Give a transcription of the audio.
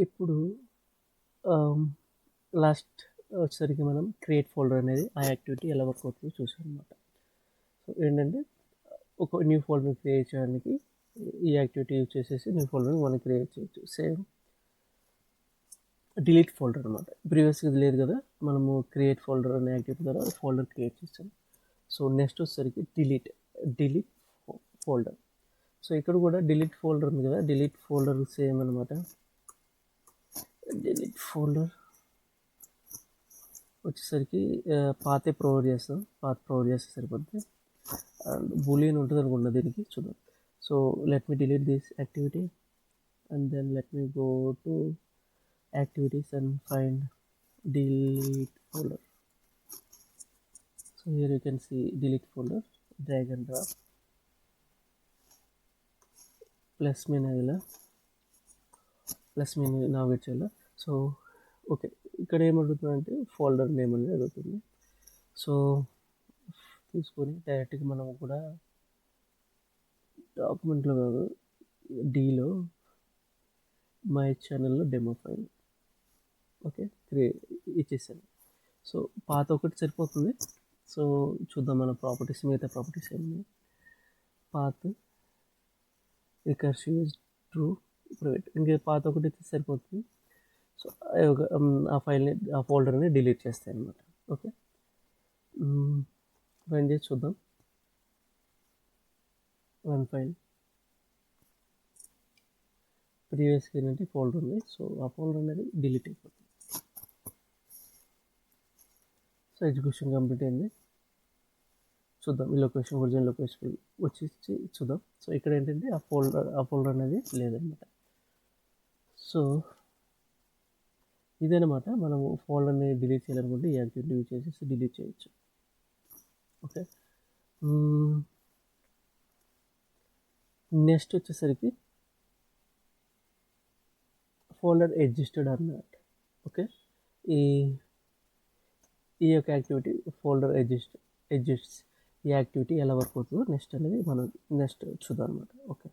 ఇప్పుడు లాస్ట్ వచ్చేసరికి మనం క్రియేట్ ఫోల్డర్ అనేది ఆ యాక్టివిటీ ఎలా వర్క్ అవుతుందో చూసాం అనమాట. సో ఏంటంటే ఒక న్యూ ఫోల్డర్ క్రియేట్ చేయడానికి ఈ యాక్టివిటీ యూజ్ చేసేసి న్యూ ఫోల్డర్ని మనం క్రియేట్ చేయొచ్చు. సేమ్ డిలీట్ ఫోల్డర్ అనమాట. ప్రీవియస్గా ఇది లేదు కదా, మనము క్రియేట్ ఫోల్డర్ అనే యాక్టివిటీ ద్వారా ఫోల్డర్ క్రియేట్ చేస్తాం. సో నెక్స్ట్ వచ్చేసరికి డిలీట్ ఫోల్డర్. సో ఇక్కడ కూడా డిలీట్ ఫోల్డర్ ఉంది కదా, డిలీట్ ఫోల్డర్ సేమ్ అనమాట. డిలీట్ ఫోల్డర్ వచ్చేసరికి పాతే ప్రొవైడ్ చేస్తాం, పాత్ ప్రొవైడ్ చేస్తే సరిపోద్ది. అండ్ బూలియన్ ఉంటుంది అనుకుంటున్నా దీనికి, చూద్దాం. So let me delete this activity and then let me go to activities and find delete folder. So here you can see delete folder, drag and drop, plus menu navigate చేయాలి. So okay, ఇక్కడ ఏమడుగుతుందంటే folder name అనేది అడుగుతుంది. So తీసుకొని డైరెక్ట్గా మనం కూడా డాక్యుమెంట్లో కాదు, డీలో మై ఛానల్లో డెమో ఫైల్ ఓకే ఇచ్చేసాను. సో పాత ఒకటి సరిపోతుంది. సో చూద్దాం మన ప్రాపర్టీస్, మిగతా ప్రాపర్టీస్ ఏమి. పాత్ రికర్సివ్ ట్రూ ప్రైవేట్, ఇంకా పాత ఒకటి సరిపోతుంది. సో ఆ ఫైల్ని, ఆ ఫోల్డర్ని డిలీట్ చేస్తాయి అన్నమాట. ఓకే, రన్ చేసి చూద్దాం. Run file. ప్రీవియస్గా ఏంటంటే ఫోల్డర్ ఉంది, సో ఆ ఫోల్డర్ అనేది డిలీట్ అయిపోతుంది. సో ఎగ్జిక్యూషన్ కంప్లీట్ అయింది. చూద్దాం ఈ లొకేషన్, ఒరిజినల్ లొకేషన్ వచ్చి చూద్దాం. సో ఇక్కడ ఏంటంటే ఆ ఫోల్డర్ అనేది లేదనమాట. సో ఇదనమాట, మనము ఫోల్డర్ని డిలీట్ చేయాలనుకుంటే ఈ యాక్టివిటీ యూజ్ చేసేసి డిలీట్ చేయొచ్చు. ఓకే, నెక్స్ట్ వచ్చేసరికి ఫోల్డర్ అడ్జస్టెడ్ అన్నమాట. ఓకే, ఈ యొక్క యాక్టివిటీ ఫోల్డర్ అడ్జస్ట్ ఈ యాక్టివిటీ ఎలా వర్క్ అవుతుందో నెక్స్ట్ అనేది మనం నెక్స్ట్ చూద్దాం అనమాట. ఓకే.